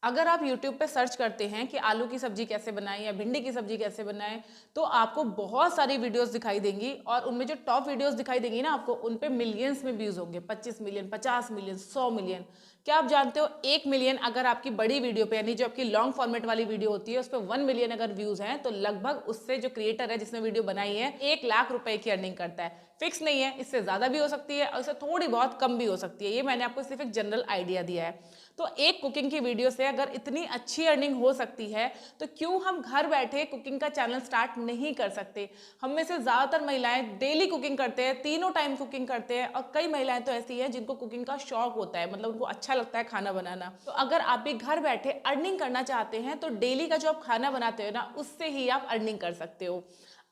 अगर आप YouTube पे सर्च करते हैं कि आलू की सब्जी कैसे बनाएं या भिंडी की सब्जी कैसे बनाएं, तो आपको बहुत सारी वीडियोस दिखाई देंगी और उनमें जो टॉप वीडियोस दिखाई देंगी ना आपको, उन पे मिलियंस में व्यूज होंगे। 25 मिलियन, 50 मिलियन, 100 मिलियन। क्या आप जानते हो 1 मिलियन अगर आपकी बड़ी वीडियो पे, यानी जो आपकी लॉन्ग फॉर्मेट वाली वीडियो होती है, उस पर 1 मिलियन अगर व्यूज हैं, तो लगभग उससे जो क्रिएटर है जिसने वीडियो बनाई है 1 लाख रुपए की अर्निंग करता है। फिक्स नहीं है, इससे ज्यादा भी हो सकती है और इससे थोड़ी बहुत कम भी हो सकती है। ये मैंने आपको सिर्फ एक जनरल आइडिया दिया है। तो एक कुकिंग की वीडियो से अगर इतनी अच्छी अर्निंग हो सकती है, तो क्यों हम घर बैठे कुकिंग का चैनल स्टार्ट नहीं कर सकते। हम में से ज़्यादातर महिलाएं डेली कुकिंग करते हैं, तीनों टाइम कुकिंग करते हैं, और कई महिलाएं तो ऐसी हैं जिनको कुकिंग का शौक होता है, मतलब उनको अच्छा लगता है खाना बनाना। तो अगर आप भी घर बैठे अर्निंग करना चाहते हैं, तो डेली का जो आप खाना बनाते हो ना, उससे ही आप अर्निंग कर सकते हो।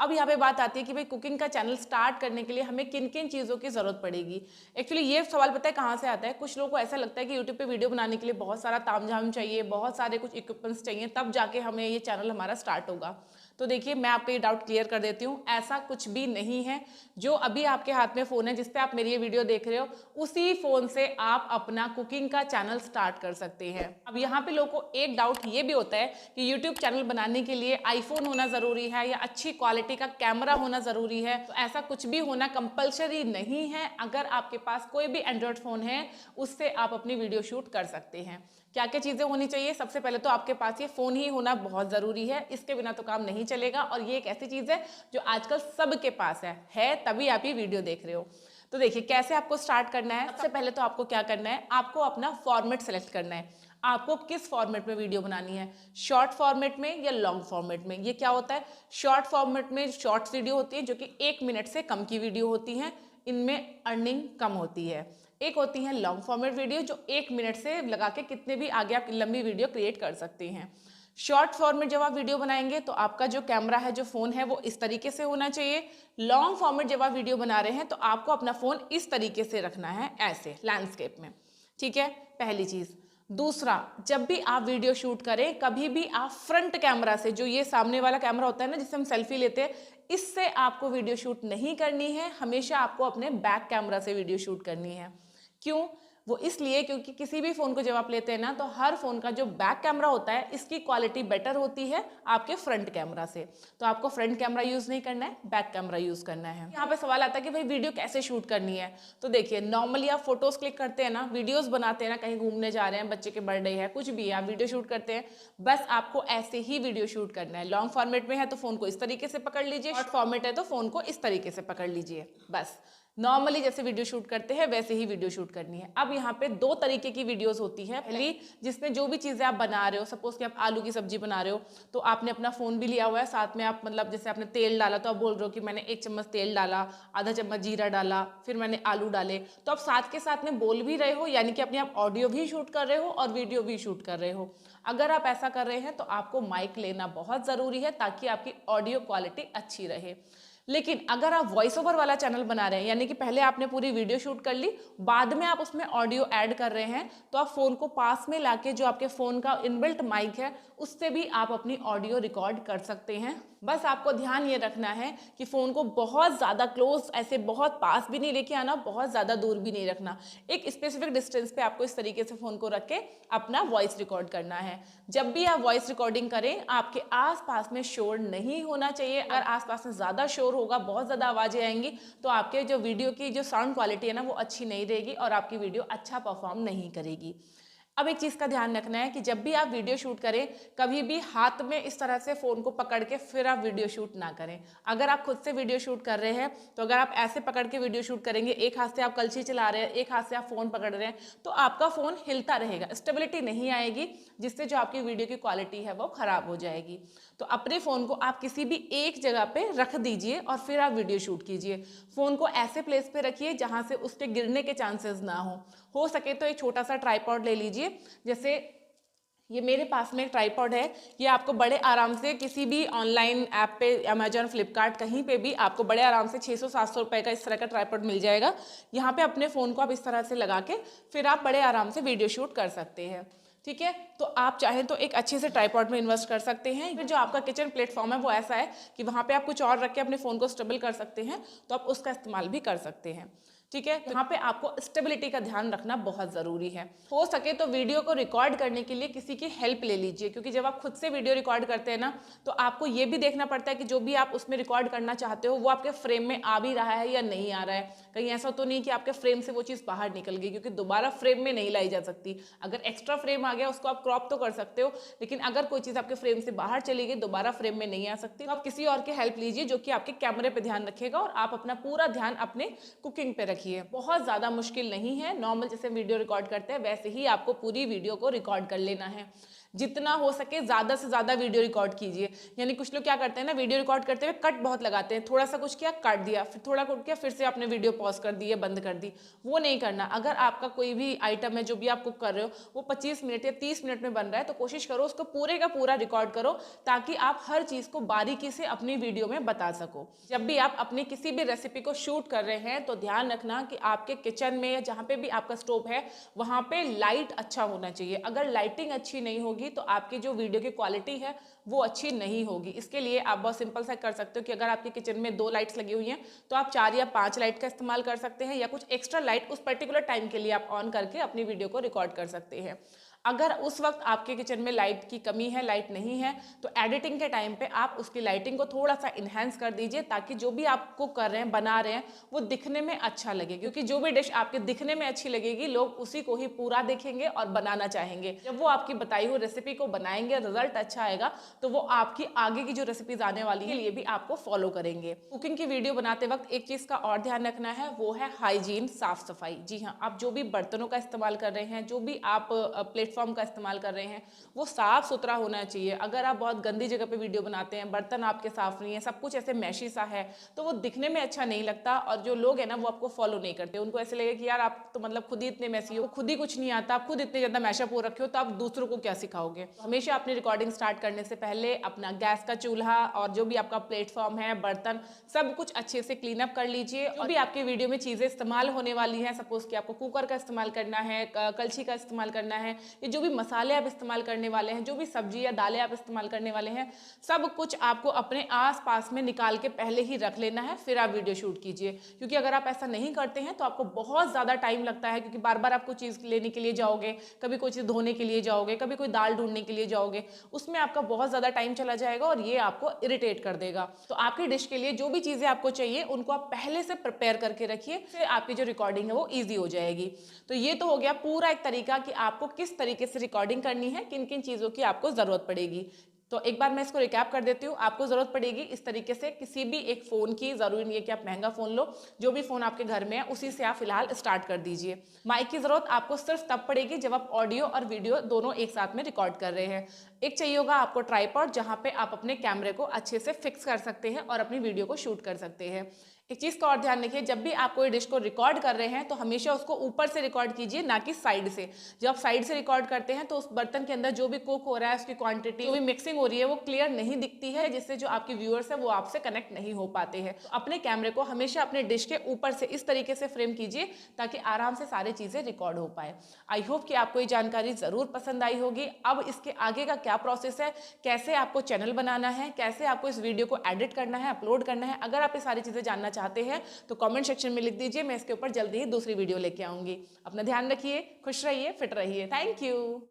अब यहाँ पे बात आती है कि भाई कुकिंग का चैनल स्टार्ट करने के लिए हमें किन किन चीज़ों की ज़रूरत पड़ेगी। एक्चुअली ये सवाल पता है कहाँ से आता है, कुछ लोगों को ऐसा लगता है कि यूट्यूब पे वीडियो बनाने के लिए बहुत सारा तामझाम चाहिए, बहुत सारे कुछ इक्विपमेंट्स चाहिए, तब जाके हमें ये चैनल हमारा स्टार्ट होगा। तो देखिए, मैं आपको ये डाउट क्लियर कर देती हूँ, ऐसा कुछ भी नहीं है। जो अभी आपके हाथ में फ़ोन है जिस पे आप मेरी ये वीडियो देख रहे हो, उसी फ़ोन से आप अपना कुकिंग का चैनल स्टार्ट कर सकते हैं। अब यहाँ पे लोगों को एक डाउट ये भी होता है कि यूट्यूब चैनल बनाने के लिए आईफोन होना ज़रूरी है या अच्छी क्वालिटी का कैमरा होना ज़रूरी है। तो ऐसा कुछ भी होना कंपलसरी नहीं है। अगर आपके पास कोई भी एंड्रॉयड फ़ोन है, उससे आप अपनी वीडियो शूट कर सकते हैं। क्या क्या चीज़ें होनी चाहिए? सबसे पहले तो आपके पास ये फ़ोन ही होना बहुत ज़रूरी है, इसके बिना तो काम नहीं चलेगा। और ये एक ऐसी चीज़ है जो आजकल सबके पास है तभी आप ये वीडियो देख रहे हो। तो देखिए कैसे आपको स्टार्ट करना है। सबसे पहले तो आपको क्या करना है, आपको अपना फॉर्मेट सेलेक्ट करना है। आपको किस फॉर्मेट में वीडियो बनानी है, शॉर्ट फॉर्मेट में या लॉन्ग फॉर्मेट में। ये क्या होता है, शॉर्ट फॉर्मेट में शॉर्ट्स वीडियो होती है जो कि 1 मिनट से कम की वीडियो होती हैं, इनमें अर्निंग कम होती है। एक होती है लॉन्ग फॉर्मेट वीडियो जो 1 मिनट से लगा के कितने भी आगे आप लंबी वीडियो क्रिएट कर सकते हैं। शॉर्ट फॉर्मेट जब आप वीडियो बनाएंगे तो आपका जो कैमरा है, जो फ़ोन है, वो इस तरीके से होना चाहिए। लॉन्ग फॉर्मेट जब आप वीडियो बना रहे हैं तो आपको अपना फ़ोन इस तरीके से रखना है, ऐसे लैंडस्केप में। ठीक है, पहली चीज़। दूसरा, जब भी आप वीडियो शूट करें, कभी भी आप फ्रंट कैमरा से, जो ये सामने वाला कैमरा होता है ना जिससे हम सेल्फी लेते हैं, इससे आपको वीडियो शूट नहीं करनी है। हमेशा आपको अपने बैक कैमरा से वीडियो शूट करनी है। क्यों? वो इसलिए क्योंकि किसी भी फ़ोन को जब आप लेते हैं ना, तो हर फ़ोन का जो बैक कैमरा होता है, इसकी क्वालिटी बेटर होती है आपके फ्रंट कैमरा से। तो आपको फ्रंट कैमरा यूज़ नहीं करना है, बैक कैमरा यूज़ करना है। यहाँ पे सवाल आता है कि भाई वीडियो कैसे शूट करनी है। तो देखिए, नॉर्मली आप फोटोज़ क्लिक करते हैं ना, वीडियोज़ बनाते हैं ना, कहीं घूमने जा रहे हैं, बच्चे के बर्थडे है, कुछ भी है, आप वीडियो शूट करते हैं, बस आपको ऐसे ही वीडियो शूट करना है। लॉन्ग फॉर्मेट में है तो फ़ोन को इस तरीके से पकड़ लीजिए, शॉर्ट फॉर्मेट है तो फ़ोन को इस तरीके से पकड़ लीजिए। बस नॉर्मली जैसे वीडियो शूट करते हैं वैसे ही वीडियो शूट करनी है। अब यहाँ पे 2 तरीके की वीडियोस होती है। पहली, जिसमें जो भी चीज़ें आप बना रहे हो, सपोज कि आप आलू की सब्जी बना रहे हो, तो आपने अपना फ़ोन भी लिया हुआ है साथ में, आप मतलब जैसे आपने तेल डाला तो आप बोल रहे हो कि मैंने 1 चम्मच तेल डाला, आधा चम्मच जीरा डाला, फिर मैंने आलू डाले। तो आप साथ के साथ में बोल भी रहे हो, यानी कि अपने आप ऑडियो भी शूट कर रहे हो और वीडियो भी शूट कर रहे हो। अगर आप ऐसा कर रहे हैं तो आपको माइक लेना बहुत ज़रूरी है ताकि आपकी ऑडियो क्वालिटी अच्छी रहे। लेकिन अगर आप वॉइस ओवर वाला चैनल बना रहे हैं, यानी कि पहले आपने पूरी वीडियो शूट कर ली, बाद में आप उसमें ऑडियो ऐड कर रहे हैं, तो आप फ़ोन को पास में लाके जो आपके फ़ोन का इनबिल्ट माइक है, उससे भी आप अपनी ऑडियो रिकॉर्ड कर सकते हैं। बस आपको ध्यान ये रखना है कि फ़ोन को बहुत ज़्यादा क्लोज, ऐसे बहुत पास भी नहीं लेके आना, बहुत ज़्यादा दूर भी नहीं रखना। एक स्पेसिफिक डिस्टेंस पे आपको इस तरीके से फ़ोन को रख के अपना वॉइस रिकॉर्ड करना है। जब भी आप वॉइस रिकॉर्डिंग करें, आपके आसपास में शोर नहीं होना चाहिए। अगर आसपास में ज़्यादा शोर होगा, बहुत ज़्यादा आवाज़ें आएंगी, तो आपके जो वीडियो की जो साउंड क्वालिटी है ना, वो अच्छी नहीं रहेगी और आपकी वीडियो अच्छा परफॉर्म नहीं करेगी। अब एक चीज़ का ध्यान रखना है कि जब भी आप वीडियो शूट करें, कभी भी हाथ में इस तरह से फ़ोन को पकड़ के फिर आप वीडियो शूट ना करें। अगर आप खुद से वीडियो शूट कर रहे हैं, तो अगर आप ऐसे पकड़ के वीडियो शूट करेंगे, एक हाथ से आप कलछी चला रहे हैं, एक हाथ से आप फ़ोन पकड़ रहे हैं, तो आपका फ़ोन हिलता रहेगा, स्टेबिलिटी नहीं आएगी, जिससे जो आपकी वीडियो की क्वालिटी है वो ख़राब हो जाएगी। तो अपने फ़ोन को आप किसी भी एक जगह पे रख दीजिए और फिर आप वीडियो शूट कीजिए। फ़ोन को ऐसे प्लेस पे रखिए जहाँ से उसके गिरने के चांसेस ना हो सके तो एक छोटा सा ट्राइपॉड ले लीजिए। जैसे ये मेरे पास में एक ट्राइपॉड है, ये आपको बड़े आराम से किसी भी ऑनलाइन ऐप पे, अमेजॉन, फ्लिपकार्ट, कहीं पे भी आपको बड़े आराम से 600-700 रुपए का इस तरह का ट्राइपॉड मिल जाएगा। यहाँ पे अपने फ़ोन को आप इस तरह से लगा के फिर आप बड़े आराम से वीडियो शूट कर सकते हैं। ठीक है, तो आप चाहें तो एक अच्छे से ट्राइपॉड में इन्वेस्ट कर सकते हैं। फिर जो आपका किचन प्लेटफॉर्म है वो ऐसा है कि वहाँ पे आप कुछ और रख के अपने फ़ोन को स्टेबल कर सकते हैं, तो आप उसका इस्तेमाल भी कर सकते हैं। ठीक है। तो यहाँ पे आपको स्टेबिलिटी का ध्यान रखना बहुत जरूरी है। हो सके तो वीडियो को रिकॉर्ड करने के लिए किसी की हेल्प ले लीजिए, क्योंकि जब आप खुद से वीडियो रिकॉर्ड करते हैं ना, तो आपको ये भी देखना पड़ता है कि जो भी आप उसमें रिकॉर्ड करना चाहते हो वो आपके फ्रेम में आ भी रहा है या नहीं आ रहा है। कहीं ऐसा तो नहीं कि आपके फ्रेम से वो चीज़ बाहर निकल गई, क्योंकि दोबारा फ्रेम में नहीं लाई जा सकती। अगर एक्स्ट्रा फ्रेम आ गया उसको आप क्रॉप तो कर सकते हो, लेकिन अगर कोई चीज़ आपके फ्रेम से बाहर चली गई, दोबारा फ्रेम में नहीं आ सकती, तो आप किसी और की हेल्प लीजिए जो कि आपके कैमरे पे ध्यान रखेगा और आप अपना पूरा ध्यान अपने कुकिंग पे रखिए। बहुत ज़्यादा मुश्किल नहीं है, नॉर्मल जैसे वीडियो रिकॉर्ड करते हैं वैसे ही आपको पूरी वीडियो को रिकॉर्ड कर लेना है। जितना हो सके ज़्यादा से ज़्यादा वीडियो रिकॉर्ड कीजिए। यानी कुछ लोग क्या करते हैं ना, वीडियो रिकॉर्ड करते हुए कट बहुत लगाते हैं, थोड़ा सा कुछ किया काट दिया, फिर थोड़ा कुछ किया फिर से आपने वीडियो पॉज कर दी या बंद कर दी। वो नहीं करना। अगर आपका कोई भी आइटम है जो भी आप कुक कर रहे हो वो 25 मिनट या 30 मिनट में बन रहा है, तो कोशिश करो उसको पूरे का पूरा रिकॉर्ड करो, ताकि आप हर चीज़ को बारीकी से अपनी वीडियो में बता सको। जब भी आप अपनी किसी भी रेसिपी को शूट कर रहे हैं तो ध्यान रखना कि आपके किचन में या जहाँ पे भी आपका स्टोव है वहाँ पे लाइट अच्छा होना चाहिए। अगर लाइटिंग अच्छी नहीं होगी तो आपकी जो वीडियो की क्वालिटी है वो अच्छी नहीं होगी। इसके लिए आप बहुत सिंपल सा कर सकते हो कि अगर आपके किचन में 2 लाइट्स लगी हुई हैं तो आप 4 या 5 लाइट का इस्तेमाल कर सकते हैं, या कुछ एक्स्ट्रा लाइट उस पर्टिकुलर टाइम के लिए आप ऑन करके अपनी वीडियो को रिकॉर्ड कर सकते हैं। अगर उस वक्त आपके किचन में लाइट की कमी है, लाइट नहीं है, तो एडिटिंग के टाइम पे आप उसकी लाइटिंग को थोड़ा सा इन्हेंस कर दीजिए, ताकि जो भी आप कुक कर रहे हैं, बना रहे हैं, वो दिखने में अच्छा लगे। क्योंकि जो भी डिश आपके दिखने में अच्छी लगेगी लोग उसी को ही पूरा देखेंगे और बनाना चाहेंगे। जब वो आपकी बताई हुई रेसिपी को बनाएंगे, रिजल्ट अच्छा आएगा, तो वो आपकी आगे की जो रेसिपीज आने वाली है लिए भी आपको फॉलो करेंगे। कुकिंग की वीडियो बनाते वक्त एक चीज का और ध्यान रखना है, वो है हाइजीन, साफ सफाई। जी हाँ, आप जो भी बर्तनों का इस्तेमाल कर रहे हैं, जो भी आप प्लेटफॉर्म का इस्तेमाल कर रहे हैं, वो साफ सुथरा होना चाहिए। अगर आप बहुत गंदी जगह पे वीडियो बनाते हैं, बर्तन आपके साफ नहीं है, सब कुछ ऐसे मैशी सा है, तो वो दिखने में अच्छा नहीं लगता और जो लोग हैं ना वो आपको फॉलो नहीं करते। उनको ऐसे लगेगा कि यार आप तो मतलब खुद ही इतने मैसी हो, खुद ही कुछ नहीं आता, आप खुद इतने ज्यादा मैशअप हो रखे हो, तो आप दूसरों को क्या सिखाओगे। तो हमेशा अपनी रिकॉर्डिंग स्टार्ट करने से पहले अपना गैस का चूल्हा और जो भी आपका प्लेटफॉर्म है, बर्तन, सब कुछ अच्छे से क्लीन अप कर लीजिए। जो भी आपकी वीडियो में चीजें इस्तेमाल होने वाली है, सपोज कि आपको कुकर का इस्तेमाल करना है, कलछी का इस्तेमाल करना है, ये जो भी मसाले आप इस्तेमाल करने वाले हैं, जो भी सब्जी या दालें आप इस्तेमाल करने वाले हैं, सब कुछ आपको अपने आस पास में निकाल के पहले ही रख लेना है, फिर आप वीडियो शूट कीजिए। क्योंकि अगर आप ऐसा नहीं करते हैं तो आपको बहुत ज़्यादा टाइम लगता है, क्योंकि बार बार आपको चीज़ लेने के लिए जाओगे, कभी कोई चीज़ धोने के लिए जाओगे, कभी कोई दाल ढूंढने के लिए जाओगे, उसमें आपका बहुत ज़्यादा टाइम चला जाएगा और ये आपको इरिटेट कर देगा। तो आपकी डिश के लिए जो भी चीज़ें आपको चाहिए उनको आप पहले से प्रिपेयर करके रखिए, फिर आपकी जो रिकॉर्डिंग है वो ईजी हो जाएगी। तो ये तो हो गया पूरा एक तरीका कि आपको किस तरीके से रिकॉर्डिंग करनी है, किन किन चीज़ों की आपको ज़रूरत पड़ेगी। तो एक बार मैं इसको रिकैप कर देती हूँ। आपको ज़रूरत पड़ेगी इस तरीके से किसी भी एक फ़ोन की, ज़रूरी नहीं है कि आप महंगा फ़ोन लो, जो भी फ़ोन आपके घर में है उसी से आप फिलहाल स्टार्ट कर दीजिए। माइक की ज़रूरत आपको सिर्फ तब पड़ेगी जब आप ऑडियो और वीडियो दोनों एक साथ में रिकॉर्ड कर रहे हैं। एक चाहिए होगा आपको ट्राइपॉड, जहाँ पे आप अपने कैमरे को अच्छे से फिक्स कर सकते हैं और अपनी वीडियो को शूट कर सकते हैं। एक चीज़ का और ध्यान रखिए, जब भी आप कोई डिश को रिकॉर्ड कर रहे हैं तो हमेशा उसको ऊपर से रिकॉर्ड कीजिए, ना कि साइड से। जब आप साइड से रिकॉर्ड करते हैं तो उस बर्तन के अंदर जो भी कुक हो रहा है, उसकी क्वांटिटी, जो भी मिक्सिंग हो रही है वो क्लियर नहीं दिखती है, जिससे जो आपके व्यूअर्स है वो आपसे कनेक्ट नहीं हो पाते हैं। तो अपने कैमरे को हमेशा अपने डिश के ऊपर से इस तरीके से फ्रेम कीजिए ताकि आराम से सारी चीज़ें रिकॉर्ड हो पाए। आई होप कि आपको ये जानकारी ज़रूर पसंद आई होगी। अब इसके आगे का क्या प्रोसेस है, कैसे आपको चैनल बनाना है, कैसे आपको इस वीडियो को एडिट करना है, अपलोड करना है, अगर आप ये सारी चीज़ें जानना चाहते हैं तो कमेंट सेक्शन में लिख दीजिए। मैं इसके ऊपर जल्दी ही दूसरी वीडियो लेके आऊंगी। अपना ध्यान रखिए, खुश रहिए, फिट रहिए। Thank you.